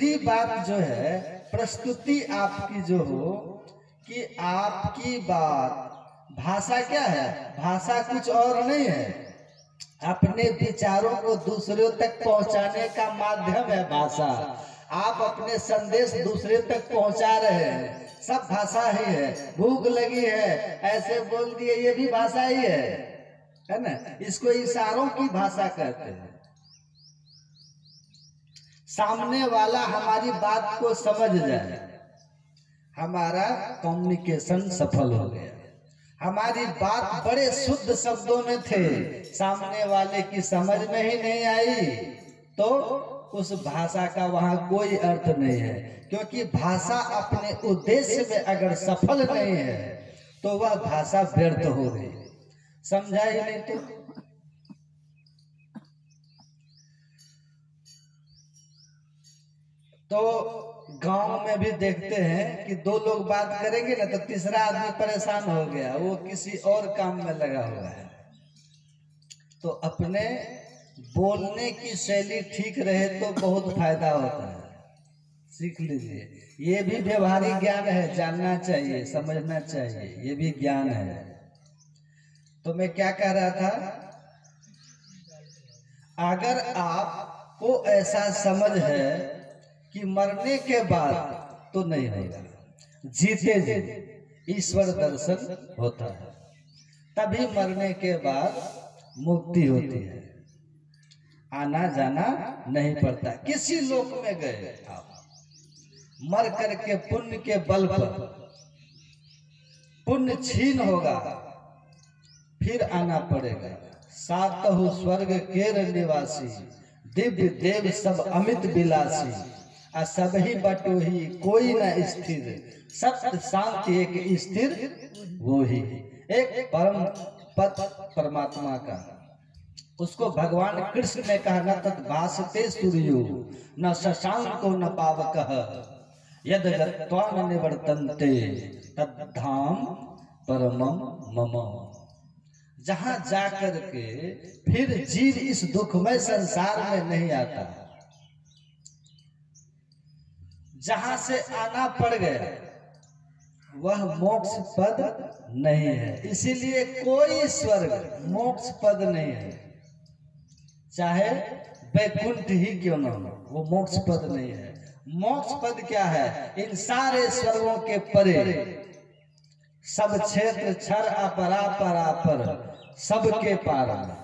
दूसरी बात जो है, प्रस्तुति आपकी जो हो कि आपकी बात, भाषा क्या है? भाषा कुछ और नहीं है, अपने विचारों को दूसरों तक पहुंचाने का माध्यम है भाषा। आप अपने संदेश दूसरे तक पहुंचा रहे हैं, सब भाषा ही है। भूख लगी है ऐसे बोल दिए, ये भी भाषा ही है ना? इसको इशारों की भाषा कहते हैं। सामने वाला हमारी बात को समझ जाए, हमारा कम्युनिकेशन सफल हो गया। हमारी बात बड़े शुद्ध शब्दों में थे, सामने वाले की समझ में ही नहीं आई, तो उस भाषा का वहां कोई अर्थ नहीं है। क्योंकि भाषा अपने उद्देश्य में अगर सफल नहीं है तो वह भाषा व्यर्थ हो गई। समझा ही नहीं? तो गांव में भी देखते हैं कि दो लोग बात करेंगे ना तो तीसरा आदमी परेशान हो गया, वो किसी और काम में लगा हुआ है। तो अपने बोलने की शैली ठीक रहे तो बहुत फायदा होता है, सीख लीजिए। ये भी व्यवहारिक ज्ञान है, जानना चाहिए, समझना चाहिए, ये भी ज्ञान है। तो मैं क्या कह रहा था, अगर आपको ऐसा समझ है कि मरने के बाद तो नहीं होगा, जीते जी ईश्वर दर्शन होता है, तभी मरने के बाद मुक्ति होती है, आना जाना नहीं पड़ता। किसी लोक में गए आप, मर करके पुण्य के बल पर पुण्य छीन होगा, फिर आना पड़ेगा। सातहु स्वर्ग केर निवासी, दिव्य देव सब अमित विलासी, आ सब ही बटोही कोई न स्थिर, सत्य शांति एक स्थिर वो ही। एक परम पद परमात्मा का, उसको भगवान कृष्ण ने कहा, न तत् भासते सूर्यो न शशांको न पावकः, यद गत्वा न निवर्तन्ते तद्धाम परमम मम। जहां जाकर के फिर जीव इस दुखमय संसार में नहीं आता, जहां से आना पड़ गया वह मोक्ष पद नहीं है। इसीलिए कोई स्वर्ग मोक्ष पद नहीं है, चाहे वैकुंठ ही क्यों न हो, वो मोक्ष पद नहीं है। मोक्ष पद क्या है? इन सारे स्वर्गों के परे, सब क्षेत्र क्षर अपरा परापर, सबके पार में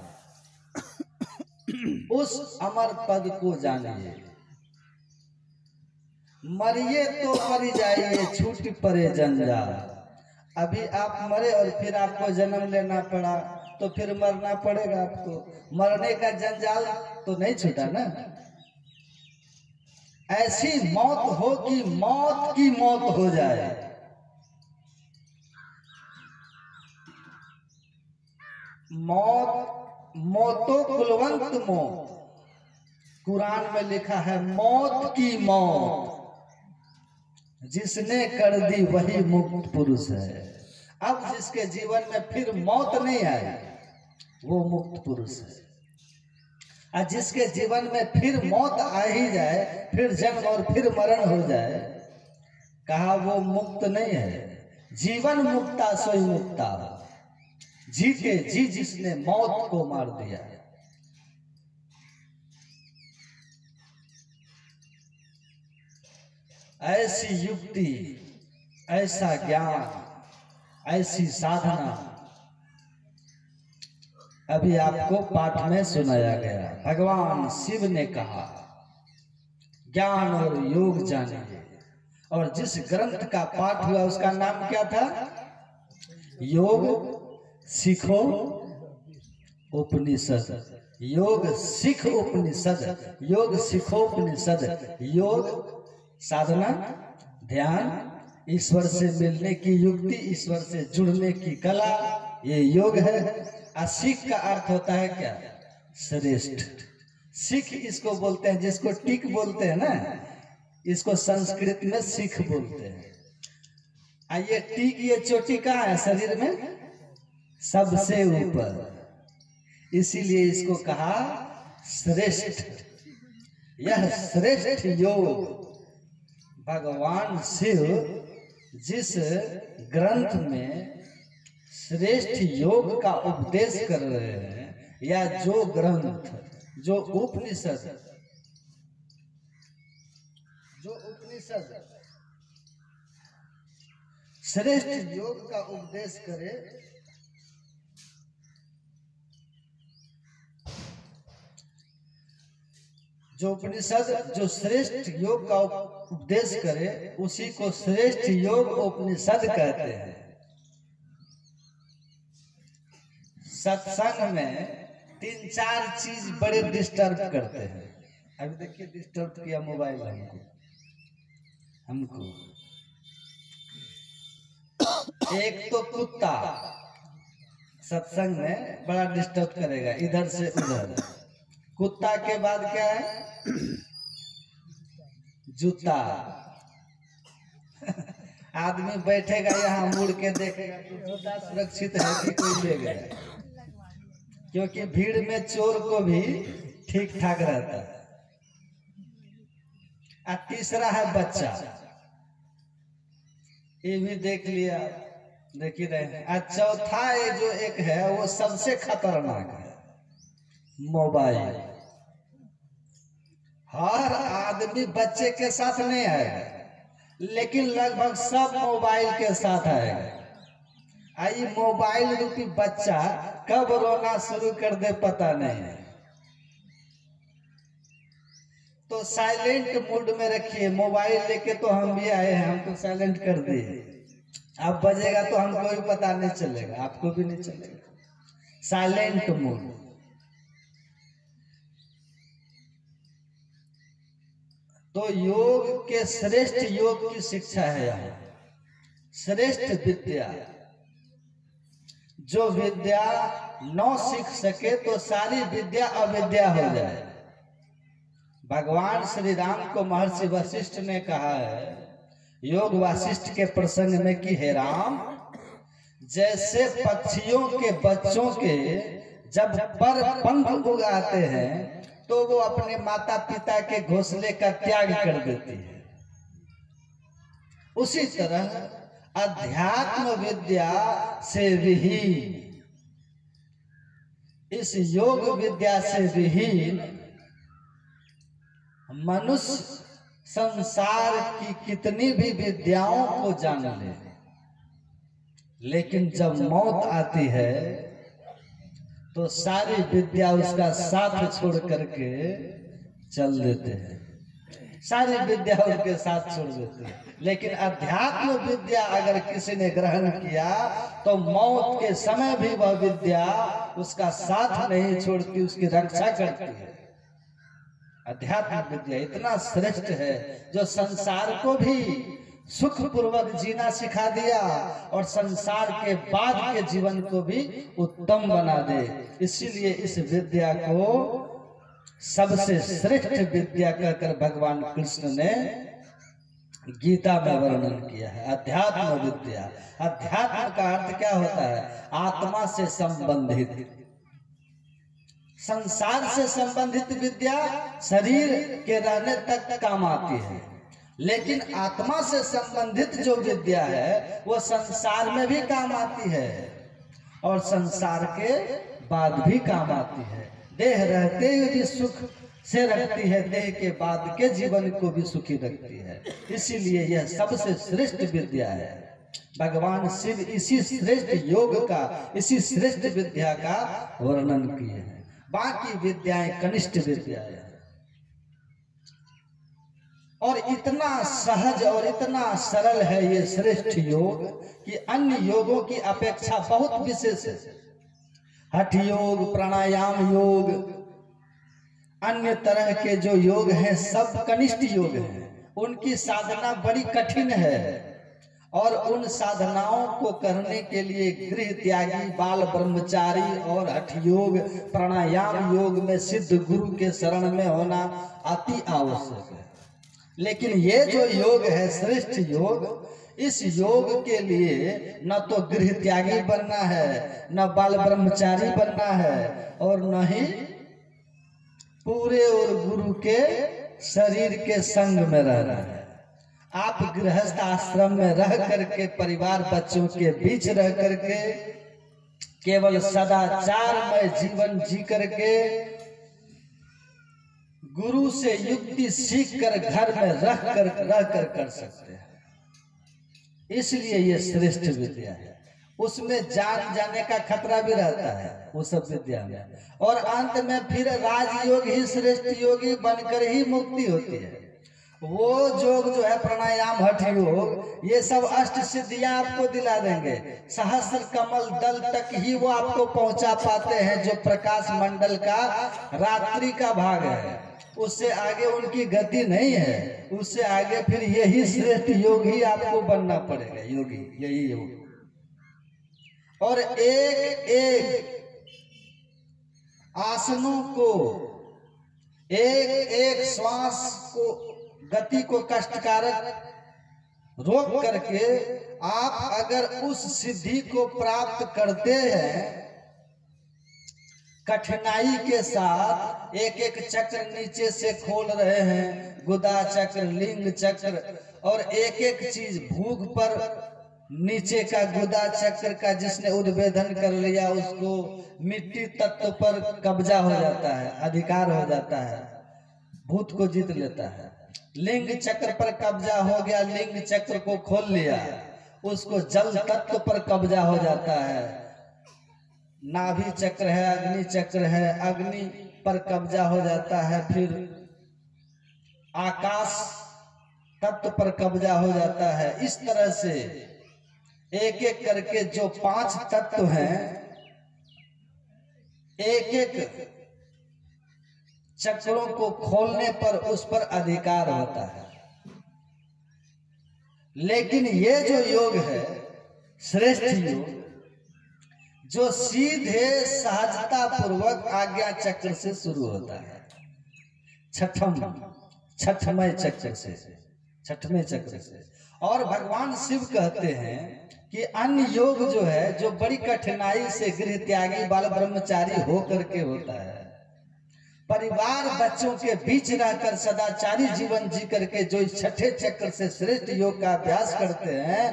उस अमर पद को जानिए। मरिए तो मर जाइए, छूट पड़े जंजाल। अभी आप मरे और फिर आपको जन्म लेना पड़ा तो फिर मरना पड़ेगा आपको। मरने का जंजाल तो नहीं छूटा ना। ऐसी मौत हो कि मौत की मौत हो जाए। मौत मौतो कुलवंत मौत, कुरान में लिखा है मौत की मौत जिसने कर दी वही मुक्त पुरुष है। अब जिसके जीवन में फिर मौत नहीं आई वो मुक्त पुरुष है, और जिसके जीवन में फिर मौत आ ही जाए, फिर जन्म और फिर मरण हो जाए, कहा वो मुक्त नहीं है। जीवन मुक्ता सोई मुक्ता, जीते जी जिसने मौत को मार दिया। ऐसी युक्ति, ऐसा ज्ञान, ऐसी साधना अभी आपको पाठ में सुनाया गया। भगवान शिव ने कहा ज्ञान और योग जानिए, और जिस ग्रंथ का पाठ हुआ उसका नाम क्या था? योग सिखो उपनिषद। योग सिख उपनिषद, योग सिखो उपनिषद। योग साधना, ध्यान, ईश्वर से मिलने की युक्ति, ईश्वर से जुड़ने की कला, ये योग है। और सिख का अर्थ होता है क्या? श्रेष्ठ। सिख इसको बोलते हैं, जिसको टिक बोलते हैं ना, इसको संस्कृत में सिख बोलते हैं। ये टिक, ये चोटी कहाँ है शरीर में? सबसे ऊपर, इसीलिए इसको कहा श्रेष्ठ। यह श्रेष्ठ योग भगवान शिव जिस ग्रंथ में श्रेष्ठ योग का उपदेश कर रहे हैं, या जो ग्रंथ, जो उपनिषद श्रेष्ठ योग का उपदेश करे, जो उपनिषद जो श्रेष्ठ योग का उपदेश करे, उसी को श्रेष्ठ योग उपनिषद कहते हैं। सत्संग में 3-4 चीज बड़े डिस्टर्ब करते हैं। अभी देखिए डिस्टर्ब किया मोबाइल हमको। एक तो कुत्ता सत्संग में बड़ा डिस्टर्ब करेगा, इधर से उधर। कुत्ता के बाद क्या है? जूता। आदमी बैठेगा यहाँ मुड़ के देखेगा कि जूता सुरक्षित है कि कोई ले गया, क्योंकि भीड़ में चोर को भी ठीक ठाक रहता है। और तीसरा है बच्चा, ये भी देख लिया, देख ही रहे हैं। और चौथा ये जो एक है वो सबसे खतरनाक है, मोबाइल। हर आदमी बच्चे के साथ नहीं आएगा, लेकिन लगभग सब मोबाइल के साथ आएगा। आई मोबाइल रूपी बच्चा कब रोना शुरू कर दे पता नहीं है। तो साइलेंट मोड में रखिए। मोबाइल लेके तो हम भी आए हैं, हमको साइलेंट कर दिए। अब बजेगा तो हमको भी पता नहीं चलेगा, आपको भी नहीं चलेगा। Silent mode. तो योग के श्रेष्ठ योग की शिक्षा है यहाँ। श्रेष्ठ विद्या, जो विद्या न सीख सके तो सारी विद्या अविद्या हो जाए। भगवान श्री राम को महर्षि वशिष्ठ ने कहा है योग वासिष्ठ के प्रसंग में कि हे राम, जैसे पक्षियों के बच्चों के जब पर पंख उगाते हैं तो वो अपने माता पिता के घोंसले का त्याग कर देती है, उसी तरह अध्यात्म विद्या से विहीन, इस योग विद्या से विहीन मनुष्य संसार की कितनी भी विद्याओं को जान ले, लेकिन जब मौत आती है तो सारी विद्या उसका साथ छोड़ करके चल देते हैं। सारी विद्या उनके साथ छोड़ देते हैं। लेकिन अध्यात्म विद्या अगर किसी ने ग्रहण किया तो मौत के समय भी वह विद्या उसका साथ नहीं छोड़ती, उसकी रक्षा करती है। अध्यात्म विद्या इतना श्रेष्ठ है जो संसार को भी सुख पूर्वक जीना सिखा दिया और संसार के बाद के जीवन को भी उत्तम बना दे। इसीलिए इस विद्या को सबसे श्रेष्ठ विद्या कहकर भगवान कृष्ण ने गीता में वर्णन किया है। अध्यात्म विद्या, अध्यात्म का अर्थ क्या होता है? आत्मा से संबंधित, संसार से संबंधित विद्या शरीर के रहने तक काम आती है, लेकिन आत्मा से संबंधित जो विद्या है वो संसार में भी काम आती है और संसार के बाद भी काम आती है। देह रहते हुए भी सुख से रखती है, देह के बाद के जीवन को भी सुखी रखती है। इसीलिए यह सबसे श्रेष्ठ विद्या है। भगवान शिव इसी श्रेष्ठ योग का, इसी श्रेष्ठ विद्या का वर्णन किए हैं। बाकी विद्याएं कनिष्ठ विद्याएं हैं और इतना सहज और इतना सरल है ये श्रेष्ठ योग कि अन्य योगों की अपेक्षा बहुत विशेष है। हठ योग, प्राणायाम योग, अन्य तरह के जो योग हैं सब कनिष्ठ योग हैं। उनकी साधना बड़ी कठिन है और उन साधनाओं को करने के लिए गृह त्यागी, बाल ब्रह्मचारी और हठ योग, प्राणायाम योग में सिद्ध गुरु के शरण में होना अति आवश्यक है। लेकिन ये जो योग है श्रेष्ठ योग, इस योग के लिए न तो गृह त्यागी बनना है, न बाल ब्रह्मचारी बनना है और न ही पूरे और गुरु के शरीर के संग में रहना है। आप गृहस्थ आश्रम में रह करके परिवार बच्चों के बीच रह करके केवल सदाचारमय जीवन जी करके गुरु से युक्ति सीख कर घर में रह कर सकते हैं। इसलिए ये श्रेष्ठ विद्या है। उसमें जान जाने का खतरा भी रहता है वो सब विद्या में, और अंत में फिर राजयोग ही श्रेष्ठ योगी बनकर ही मुक्ति होती है। वो योग जो है प्राणायाम, हठ योग, ये सब अष्ट सिद्धियां आपको दिला देंगे। सहस्र कमल दल तक ही वो आपको पहुंचा पाते हैं, जो प्रकाश मंडल का रात्रि का भाग है। उससे आगे उनकी गति नहीं है। उससे आगे फिर यही श्रेष्ठ योग ही आपको बनना पड़ेगा, योगी यही योग। और एक एक आसनों को, एक एक श्वास को, गति को कष्टकारक रोक करके आप अगर उस सिद्धि को प्राप्त करते हैं, कठिनाई के साथ एक एक चक्र नीचे से खोल रहे हैं, गुदा चक्र, लिंग चक्र, और एक एक चीज भूख पर नीचे का गुदा चक्र का जिसने उद्भेदन कर लिया उसको मिट्टी तत्व पर कब्जा हो जाता है, अधिकार हो जाता है, भूत को जीत लेता है। लिंग चक्र पर कब्जा हो गया, लिंग चक्र को खोल लिया, उसको जल तत्व पर कब्जा हो जाता है। नाभि चक्र है, अग्नि चक्र है, अग्नि पर कब्जा हो जाता है, फिर आकाश तत्व पर कब्जा हो जाता है। इस तरह से एक एक करके जो 5 तत्व हैं, एक एक चक्रों को खोलने पर उस पर अधिकार होता है। लेकिन ये जो योग है श्रेष्ठ योग, जो सीधे सहजता पूर्वक आज्ञा चक्र से शुरू होता है, छठवें चक्र से, छठवें चक्र से। और भगवान शिव कहते हैं कि अन्य योग जो है, जो बड़ी कठिनाई से गृह त्यागी बाल ब्रह्मचारी होकर के होता है, परिवार बच्चों के बीच रहकर सदाचारी जीवन जी करके जो इस छठे चक्र से श्रेष्ठ योग का अभ्यास करते हैं,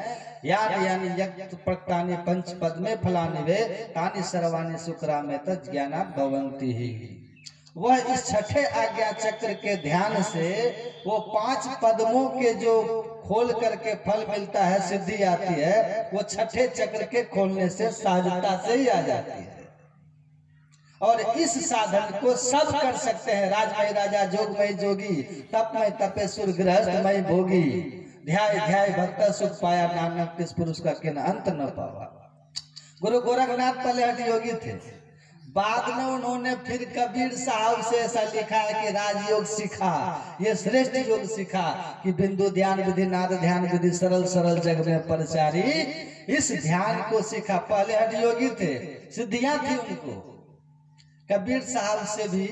यानी यज्ञ प्रक्तानि पंच पद में फलानि वे तानि सर्वाणि सुकरामे तत् ज्ञाना भवन्ति ही। वह इस छठे आज्ञा चक्र के ध्यान से वो 5 पद्मों के जो खोल करके फल मिलता है, सिद्धि आती है, वो छठे चक्र के खोलने से सहजता से ही आ जाती है। और इस साधन को सब कर सकते हैं। राजमय राजा, जोगमय जोगी, तपमय तपेश्वर, गृहस्थमय भोगी, ध्याय ध्याय भक्त सुख पाया, नानक किस पुरुष का किन अंत न पावा। गुरु गोरखनाथ पहले हठ योगी थे, बाद में उन्होंने फिर कबीर साहब से ऐसा लिखा है कि राजयोग सीखा, ये श्रेष्ठ योग सीखा कि बिंदु ध्यान विधि, नाद ध्यान विधि, सरल सरल जग में परचारी, इस ध्यान को सीखा। पहले हठ योगी थे, सिद्धियां थी उनको। कबीर साहब से भी,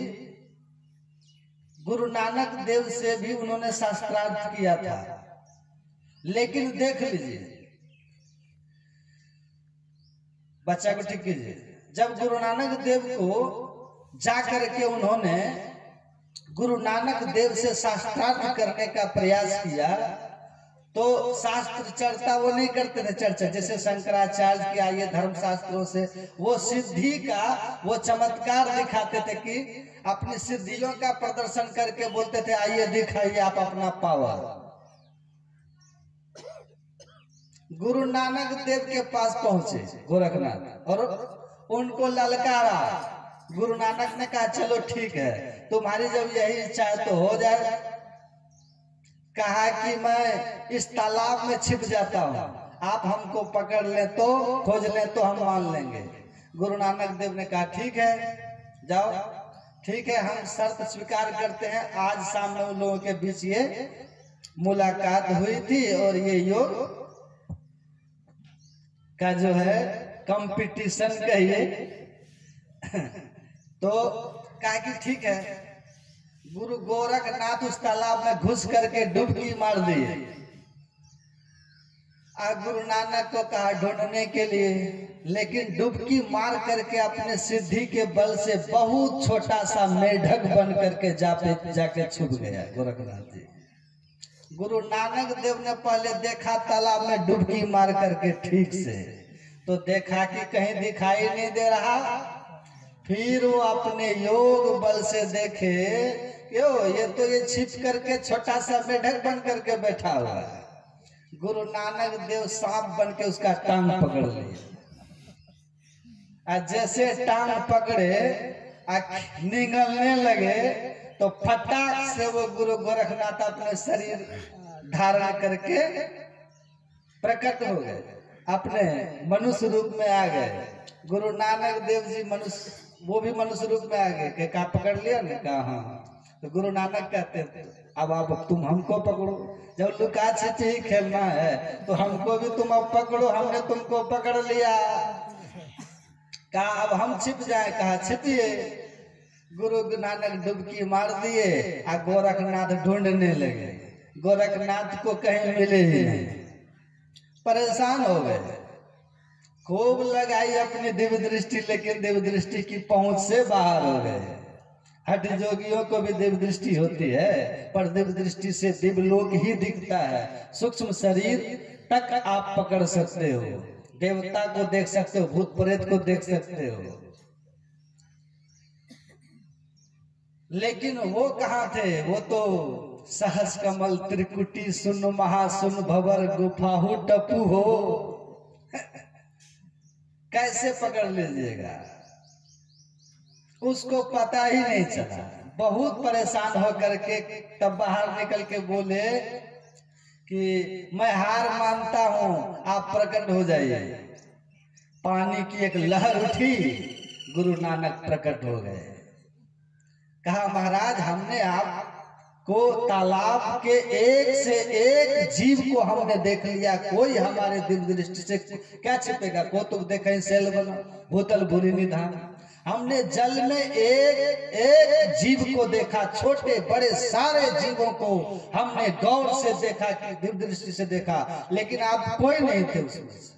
गुरु नानक देव से भी उन्होंने शास्त्रार्थ किया था। लेकिन देख लीजिए, बच्चा को ठीक कीजिए, जब गुरु नानक देव को जाकर के उन्होंने गुरु नानक देव से शास्त्रार्थ करने का प्रयास किया, तो शास्त्र चर्चा वो नहीं करते थे, चर्चा जैसे शंकराचार्य की आइए धर्म शास्त्रों से, वो सिद्धि का वो चमत्कार दिखाते थे कि अपनी सिद्धियों का प्रदर्शन करके बोलते थे आइए दिखाइए आप अपना पावर। गुरु नानक देव के पास पहुंचे गोरखनाथ और उनको ललकारा। गुरु नानक ने कहा चलो ठीक है, तुम्हारी जब यही इच्छा है तो हो जाए। कहा कि मैं इस तालाब में छिप जाता हूँ, आप हमको पकड़ ले तो, खोज ले तो हम मान लेंगे। गुरु नानक देव ने कहा ठीक है जाओ, ठीक है हम शर्त स्वीकार करते हैं। आज शाम में उन लोगों के बीच ये मुलाकात हुई थी और ये योग का जो है कंपटीशन कहिए तो कहा कि ठीक है। गुरु गोरखनाथ उस तालाब में घुस करके डुबकी मार दिए। गुरु नानक को कहा ढूंढने के लिए, लेकिन डुबकी मार करके अपने सिद्धि के बल से बहुत छोटा सा मेढक बन करके जाके छुप गया गोरखनाथ जी। गुरु नानक देव ने पहले देखा तालाब में डुबकी मार करके ठीक से, तो देखा कि कहीं दिखाई नहीं दे रहा। फिर वो अपने योग बल से देखे, क्यों ये छिप करके छोटा सा मेढक बन करके बैठा हुआ है। गुरु नानक देव सांप बन के उसका टांग पकड़ लिए, जैसे टांग पकड़े निगलने लगे तो फटाक से वो गुरु गोरखनाथ अपने शरीर धारण करके प्रकट हो गए, अपने मनुष्य रूप में आ गए। गुरु नानक देव जी मनुष्य, वो भी मनुष्य रूप में आ गए। कि कहा पकड़ लिया ने? कहा हाँ। तो गुरु नानक कहते अब तुम हमको पकड़ो, जब लुका छिपी खेलना है तो हमको भी तुम अब पकड़ो, हमने तुमको पकड़ लिया। कहा अब हम छिप जाए? कहा छिपिए। गुरु नानक डुबकी मार दिए, गोरखनाथ ढूंढने लगे। गोरखनाथ को कहीं मिले ही नहीं, परेशान हो गए। खूब लगाई अपनी दिव्य दृष्टि, लेकिन दिव्य दृष्टि की पहुंच से बाहर हो गए। हठ जोगियों को भी दिव्य दृष्टि होती है, पर दिव्य दृष्टि से दिव्य लोक ही दिखता है। सूक्ष्म शरीर तक आप पकड़ सकते हो, देवता को देख सकते हो, भूत प्रेत को देख सकते हो, लेकिन वो कहाँ थे? वो तो सहस कमल त्रिकुटी सुन महासुन भवर गुफाहु टपू हो। कैसे पकड़ लीजिएगा? उसको पता ही नहीं चला। बहुत परेशान होकर के तब बाहर निकल के बोले कि मैं हार मानता हूं, आप प्रकट हो जाइए। पानी की एक लहर उठी, गुरु नानक प्रकट हो गए। कहा महाराज हमने आपको तालाब के एक से एक जीव को हमने देख लिया, कोई हमारे दिव्य दृष्टि से क्या छिपेगा? को तुम देखें सेल बना बोतल भूरी निधान। हमने जल में एक एक जीव को देखा, छोटे बड़े सारे जीवों को हमने गौर से देखा, कि दिव्य दृष्टि से देखा, लेकिन आप कोई नहीं थे उसमें से,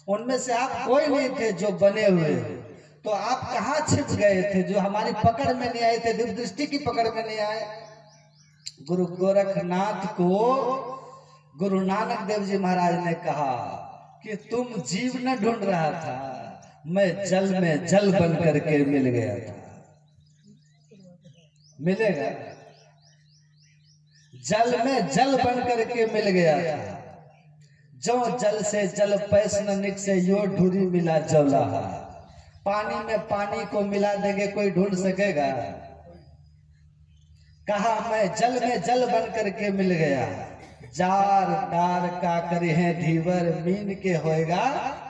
उनमें से आप कोई नहीं थे जो बने हुए। तो आप कहाँ छिप गए थे जो हमारी पकड़ में नहीं आए थे, दिव्य दृष्टि की पकड़ में नहीं आए? गुरु गोरखनाथ को गुरु नानक देव जी महाराज ने कहा कि तुम जीव न ढूंढ रहा था, मैं जल में जल बन करके मिल गया था। मिलेगा? जल में जल बन करके मिल गया था। जो जल से जल पैसन निक से यो ढूरी मिला जौला। पानी में पानी को मिला देंगे, कोई ढूंढ सकेगा? कहा मैं जल में जल बन करके मिल गया। जार डार का करे हैं धीवर, मीन के होएगा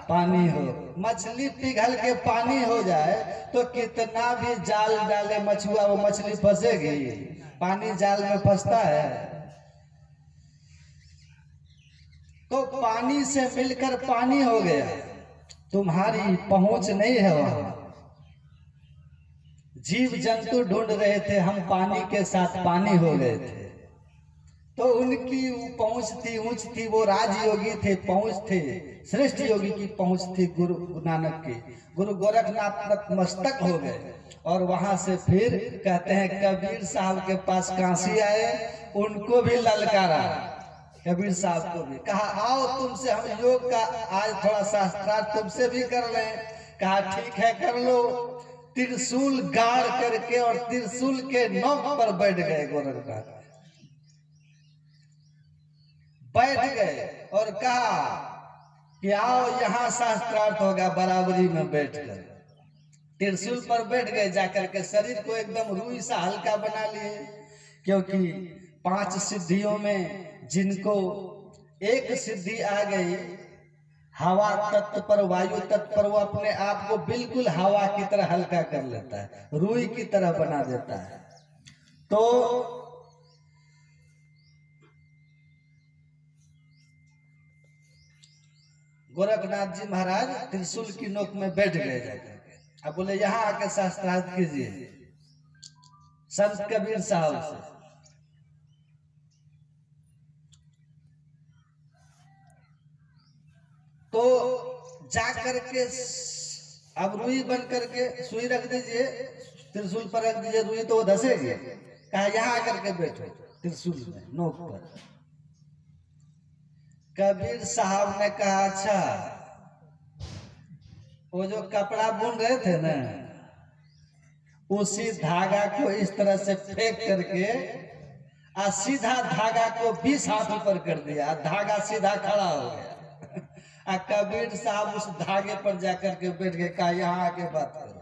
पानी हो। मछली पिघल के पानी हो जाए तो कितना भी जाल डाले मछुआ, वो मछली फंसेगी? पानी जाल में फंसता है। तो पानी से मिलकर पानी हो गया, तुम्हारी पहुंच नहीं है वहां। जीव जंतु ढूंढ रहे थे, हम पानी के साथ पानी हो गए थे। तो उनकी पहुंच थी, ऊंच थी, वो राजयोगी थे, पहुंच थे, श्रेष्ठ योगी की पहुंच थी गुरु नानक की। गुरु गोरखनाथ नतमस्तक हो गए और वहां से फिर कहते हैं कबीर साहब के पास काशी आए, उनको भी ललकारा। कबीर साहब को भी कहा आओ तुमसे हम योग का आज थोड़ा शास्त्रार्थ तुमसे भी कर लें। कहा ठीक है कर लो। त्रिशूल गाड़ करके और त्रिशूल के नोक पर बैठ गए गोरखनाथ, बैठ गए और कहा कि आओ यहाँ शास्त्रार्थ होगा। बराबरी में बैठकर त्रिशूल पर बैठ गए, जाकर के शरीर को एकदम रूई सा हल्का बना लिए, क्योंकि 5 सिद्धियों में जिनको एक सिद्धि आ गई हवा तत्व पर, वायु तत्व पर, वो अपने आप को बिल्कुल हवा की तरह हल्का कर लेता है, रूई की तरह बना देता है। तो गोरखनाथ जी महाराज त्रिशूल की नोक में बैठ गए जाकर के। अब बोले यहाँ आकर शास्त्रार्थ कीजिए संत कबीर साहब से। तो जाकर के अब रुई बन करके सुई रख दीजिए, त्रिशूल पर रख दीजिए रुई, तो वो धसेगी। कहा यहाँ आकर के बैठो त्रिशूल में नोक पर। कबीर साहब ने कहा अच्छा वो जो कपड़ा बुन रहे थे ना उसी धागा को इस तरह से फेंक करके आ सीधा धागा को 20 हाथ ऊपर कर दिया, धागा सीधा खड़ा हो गया। आ कबीर साहब उस धागे पर जाकर के बैठ के कहा यहाँ आके बात करो।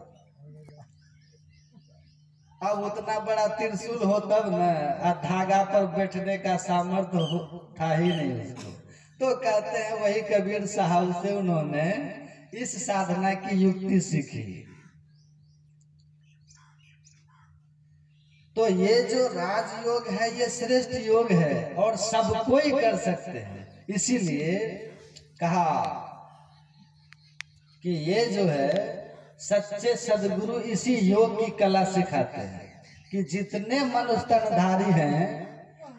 अब उतना बड़ा त्रिशूल हो तब न, आ धागा पर बैठने का सामर्थ्य था ही नहीं उसको। तो कहते हैं वही कबीर साहब से उन्होंने इस साधना की युक्ति सीखी। तो ये जो राजयोग है ये श्रेष्ठ योग है और सब कोई कर सकते हैं। इसीलिए कहा कि ये जो है सच्चे सदगुरु इसी योग की कला सिखाते हैं कि जितने मनुष्यधारी हैं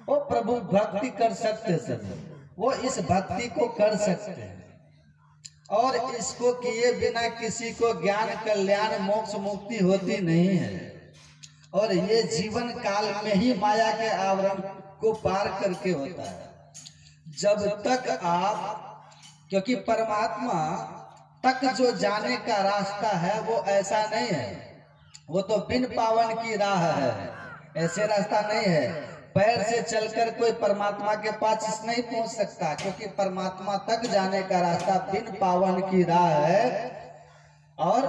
वो प्रभु भक्ति कर सकते सब, वो इस भक्ति को कर सकते हैं और इसको किए बिना किसी को ज्ञान कल्याण मोक्ष मुक्ति होती नहीं है। और ये जीवन काल में ही माया के आवरण को पार करके होता है। जब तक आप, क्योंकि परमात्मा तक जो जाने का रास्ता है वो ऐसा नहीं है, वो तो बिन पावन की राह है, ऐसे रास्ता नहीं है। पैर से चलकर कोई परमात्मा के पास नहीं पहुंच सकता, क्योंकि परमात्मा तक जाने का रास्ता बिन पावन की राह है और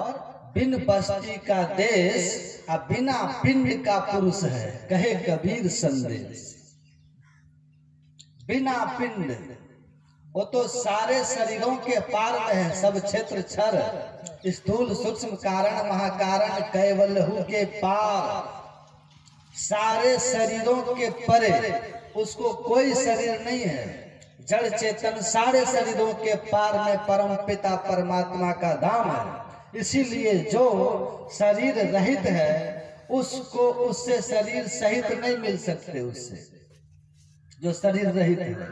बिन बस्ती का देश और बिना पिंड का पुरुष है, कहे कबीर संदेश। बिना पिंड, वो तो सारे शरीरों के पार में है, सब क्षेत्र क्षर स्थूल सूक्ष्म कारण महाकारण कैवल्यहु के पार, सारे शरीरों के परे उसको कोई शरीर नहीं है। जड़ चेतन सारे शरीरों के पार में परम पिता परमात्मा का धाम है। इसीलिए जो शरीर रहित है उसको उससे शरीर सहित नहीं मिल सकते। उससे जो शरीर रहित है,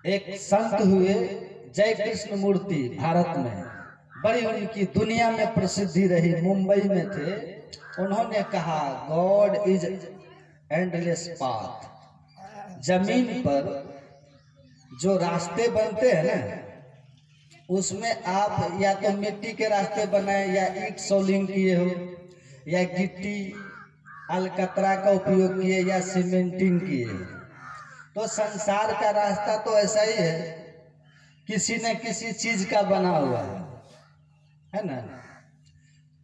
एक संत हुए जय कृष्ण मूर्ति, भारत में बड़ी उनकी दुनिया में प्रसिद्धि रही, मुंबई में थे। उन्होंने कहा गॉड इज एंडलेस पाथ। जमीन पर जो रास्ते बनते हैं ना उसमें आप या तो मिट्टी के रास्ते बनाए या ईंट सोलिंग किए हो या गिट्टी अलकतरा का उपयोग किए या सीमेंटिंग किए हो। तो संसार का रास्ता तो ऐसा ही है, किसी न किसी चीज का बना हुआ है ना।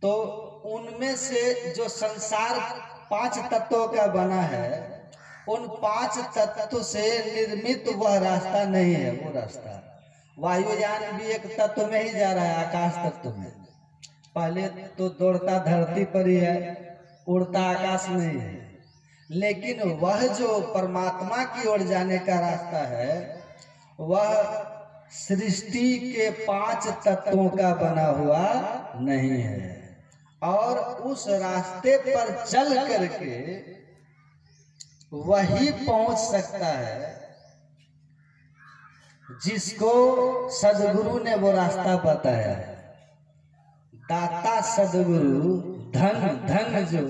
तो उनमें से जो संसार 5 तत्वों का बना है, उन 5 तत्व से निर्मित वह रास्ता नहीं है। वो रास्ता वायुयान भी एक तत्व में ही जा रहा है, आकाश तत्व में। पहले तो दौड़ता धरती पर ही है, उड़ता आकाश में ही है। लेकिन वह जो परमात्मा की ओर जाने का रास्ता है वह सृष्टि के 5 तत्वों का बना हुआ नहीं है। और उस रास्ते पर चल करके वही पहुंच सकता है जिसको सदगुरु ने वो रास्ता बताया है। दाता सदगुरु धन धन जो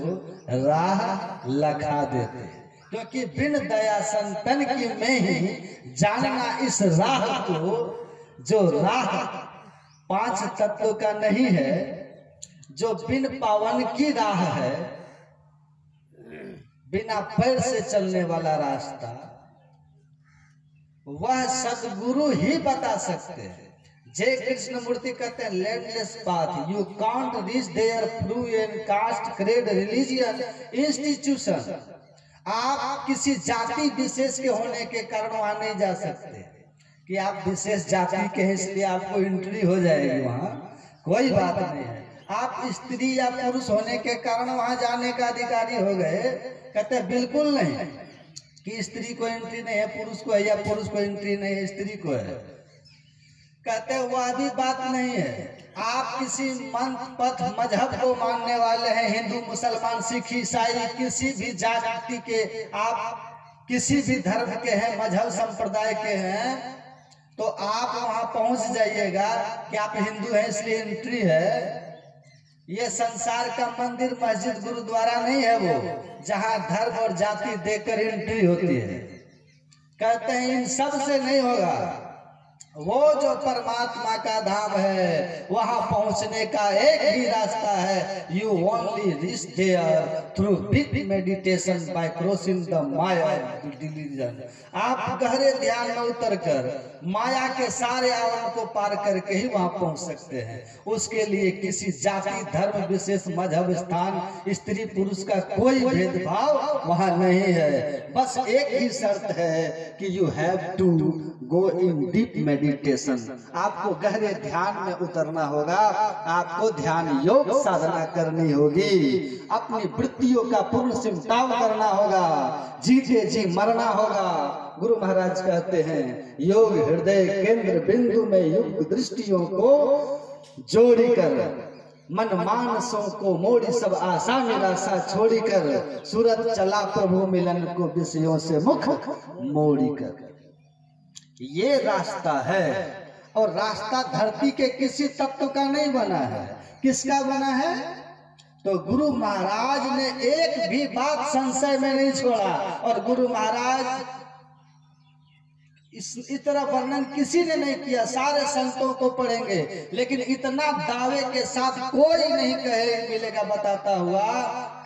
राह लखा देते, क्योंकि बिन दया संतन की में ही जानना इस राह को, जो राह 5 तत्व का नहीं है, जो बिन पावन की राह है, बिना पैर से चलने वाला रास्ता, वह सदगुरु ही बता सकते हैं। जय कृष्ण मूर्ति कहते हैं landless path, you can't reach there through an caste creed religion institution. आप किसी जाति विशेष के होने के कारण वहां नहीं जा सकते कि आप विशेष जाति के हैं इसलिए आपको एंट्री हो जाएगी वहां, कोई बात नहीं है। आप स्त्री या पुरुष होने के कारण वहां जाने का अधिकारी हो गए, कहते बिल्कुल नहीं कि स्त्री को एंट्री नहीं है, पुरुष को है, या पुरुष को एंट्री नहीं है, स्त्री को है। कहते वह भी बात नहीं है। आप किसी मंथ पथ मजहब को मानने वाले हैं, हिंदू मुसलमान सिख ईसाई किसी भी जाति के, आप किसी भी धर्म के हैं, मजहब संप्रदाय के हैं, तो आप वहां पहुंच जाइएगा कि आप हिंदू हैं इसलिए एंट्री है। ये संसार का मंदिर मस्जिद गुरुद्वारा नहीं है वो, जहां धर्म और जाति देकर एंट्री होती है। कहते हैं इन सब से नहीं होगा। वो जो परमात्मा का धाम है वहां पहुंचने का एक ही रास्ता है। You only reach there through deep meditation by crossing the maya delusion. आप गहरे ध्यान में उतरकर माया के सारे आवरण को पार करके ही वहां पहुंच सकते हैं। उसके लिए किसी जाति धर्म विशेष मजहब स्थान स्त्री पुरुष का कोई भेदभाव वहां नहीं है। बस एक ही शर्त है कि you have to go in deep meditation. आपको गहरे ध्यान में उतरना होगा, आपको ध्यान योग साधना करनी होगी, अपनी वृत्तियों का पूर्ण सिमटाव करना होगा, जीते जी मरना होगा। गुरु महाराज कहते हैं योग हृदय केंद्र बिंदु में युक्त दृष्टियों को जोड़ी कर मन मानसों को मोड़ी सब आशा निराशा छोड़ी कर सूरत चला प्रभु मिलन को विषयों से मुख मोड़ी कर। ये रास्ता है और रास्ता धरती के किसी तत्व का नहीं बना है। किसका बना है? तो गुरु महाराज ने एक भी बात संशय में नहीं छोड़ा। और गुरु महाराज इस तरह वर्णन किसी ने नहीं किया। सारे संतों को पढ़ेंगे लेकिन इतना दावे के साथ कोई नहीं कहे मिलेगा बताता हुआ।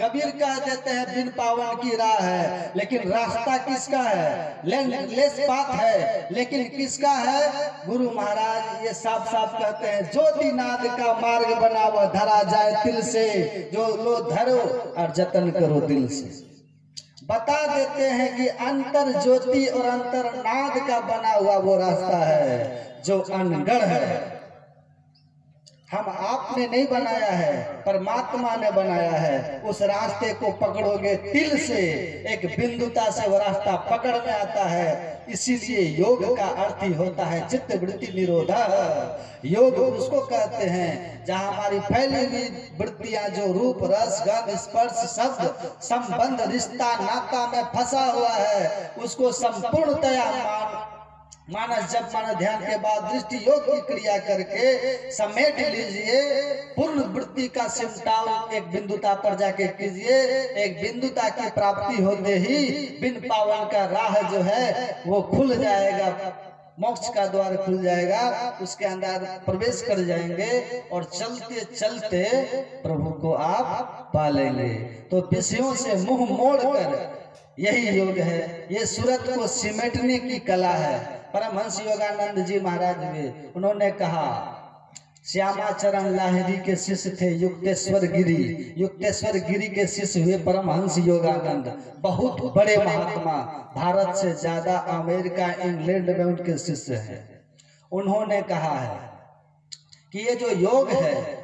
कबीर कह देते हैं बिन पावन की राह है, लेकिन रास्ता किसका है? लेस पाथ है, लेकिन किसका है? गुरु महाराज ये साफ साफ कहते हैं ज्योतिनाद का मार्ग बनाओ धरा जाए तिल से, जो लो धरो और जतन करो दिल से। बता देते हैं कि अंतर ज्योति और अंतर नाद का बना हुआ वो रास्ता है जो अनगढ़ है। हम आपने नहीं बनाया है, परमात्मा ने बनाया है। उस रास्ते को पकड़ोगे तिल से, एक बिंदुता से वो रास्ता पकड़ में आता है। इसीलिए योग का अर्थ ही होता है चित्त वृत्ति निरोधा। योग उसको कहते हैं जहां हमारी फैली हुई वृत्तियां जो रूप रस गंध स्पर्श शब्द संबंध रिश्ता नाता में फंसा हुआ है उसको संपूर्णतया मानस जब मानस ध्यान के बाद दृष्टि योग की क्रिया करके समेट लीजिए। पूर्ण वृत्ति का सिमटाव एक बिंदुता पर जाके कीजिए। एक बिंदुता की प्राप्ति होते ही बिन पावन का राह जो है वो खुल जाएगा, मोक्ष का द्वार खुल जाएगा। उसके अंदर प्रवेश कर जाएंगे और चलते चलते प्रभु को आप पालेंगे। तो विषयों से मुंह मोड़कर यही योग है। ये सूरत को सिमटने की कला है। परमहंस योगानंद जी महाराज भी उन्होंने कहा, श्यामाचरण लाहिरी के शिष्य थे युक्तेश्वर गिरी। युक्तेश्वर गिरी के शिष्य हुए परमहंस योगानंद, बहुत बड़े महात्मा। भारत से ज्यादा अमेरिका इंग्लैंड में उनके शिष्य हैं। उन्होंने कहा है कि ये जो योग है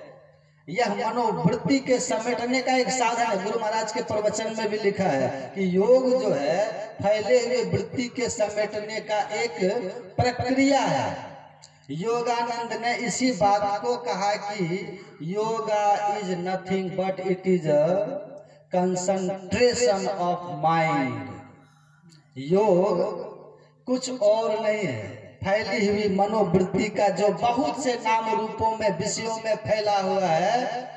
यह मनोवृत्ति के समेटने का एक साधन है। गुरु महाराज के प्रवचन में भी लिखा है कि योग जो है फैले हुए वृत्ति के समेटने का एक प्रक्रिया है। योगानंद ने इसी बात को कहा कि yoga is nothing but it is a concentration of mind. योग कुछ और नहीं है, फैली हुई मनोवृत्ति का जो बहुत से नाम रूपों में विषयों में फैला हुआ है,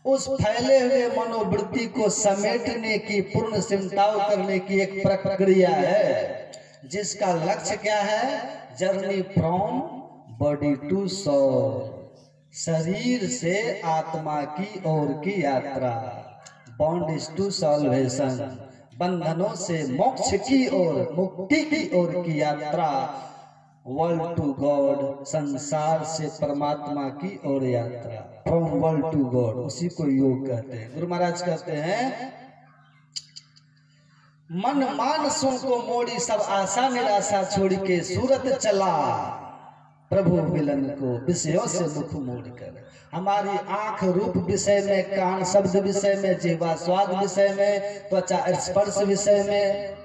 उस फैले हुए मनोवृत्ति को समेटने की पूर्ण सिमटाव करने की एक प्रक्रिया है जिसका लक्ष्य क्या है? Journey from body to soul, शरीर से आत्मा की ओर की यात्रा। बॉन्डेज टू सॉल्वेशन, बंधनों से मोक्ष की ओर मुक्ति की ओर की यात्रा। वर्ल्ड टू गॉड, संसार से परमात्मा की ओर यात्रा। फ्रॉम वर्ल्ड टू गॉड, उसी को योग कहते हैं। गुरु महाराज कहते हैं मन मानसों को मोड़ी सब आशा निराशा छोड़ के सूरत चला प्रभु मिलन को विषयों से मुख मोड़कर। हमारी आंख रूप विषय में, कान शब्द विषय में, जिह्वा स्वाद विषय में, त्वचा स्पर्श विषय में,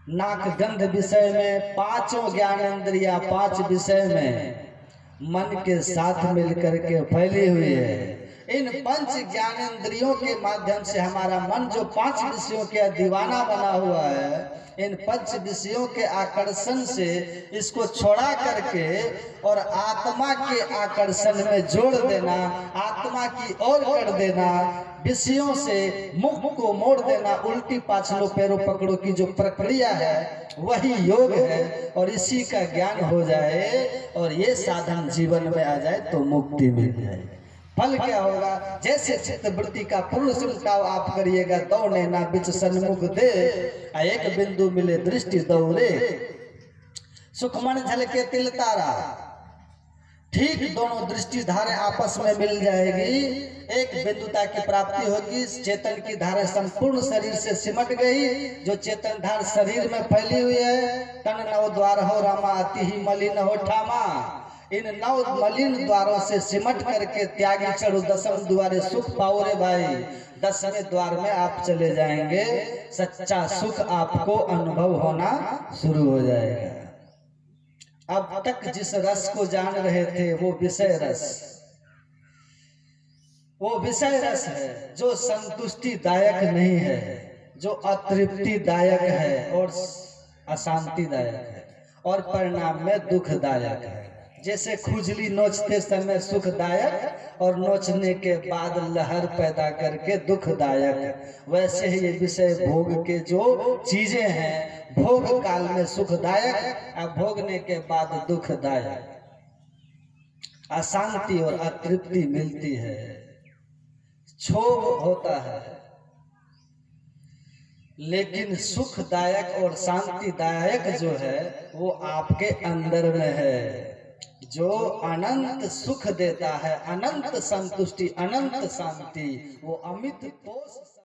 नाक गंध विषय में, पांचों ज्ञानेंद्रिया पांच विषय में मन के साथ मिलकर के फैली हुई है। इन पंच ज्ञानेंद्रियों के माध्यम से हमारा मन जो 5 विषयों के दीवाना बना हुआ है, इन 5 विषयों के आकर्षण से इसको छोड़ा करके और आत्मा के आकर्षण में जोड़ देना, आत्मा की ओर कर देना, विषयों से मुख को मोड़ देना, उल्टी पाछलो पैरों पकड़ो की जो प्रक्रिया है वही योग है। और इसी का ज्ञान हो जाए और ये साधन जीवन में आ जाए तो मुक्ति मिल जाए। फल क्या होगा? जैसे चित्तवृत्ति का पूर्ण सुलटाव आप करिएगा, दौड़े ना बिच सन्मुख दे, एक बिंदु मिले दृष्टि दौड़े, सुखमन झलके तिल तारा। ठीक दोनों दृष्टि धारे आपस में मिल जाएगी, एक बिंदुता की प्राप्ति होगी, चेतन की धारा संपूर्ण शरीर से सिमट गई। जो चेतन धार शरीर में फैली हुई है, तन नव द्वार हो रामा अति ही मलिन हो ठामा, इन 9 मलिन द्वारों से सिमट करके त्यागी चढ़ो 10वें द्वारे सुख पाओ रे भाई। 10वें द्वार में आप चले जाएंगे, सच्चा सुख आपको अनुभव होना शुरू हो जाएगा। अब तक जिस रस को जान रहे थे वो विषय रस, वो विषय रस है जो संतुष्टि दायक नहीं है, जो अतृप्ति दायक है और अशांति दायक है और परिणाम में दुखदायक है। जैसे खुजली नोचते समय सुखदायक और नोचने के बाद लहर पैदा करके दुखदायक, वैसे ही ये विषय भोग के जो चीजें हैं भोग काल में सुखदायक और भोगने के बाद दुखदायक, अशांति और अतृप्ति मिलती है, क्षोभ होता है। लेकिन सुखदायक और शांतिदायक जो है वो आपके अंदर में है, जो अनंत सुख देता है, अनंत संतुष्टि, अनंत शांति, वो अमित पोष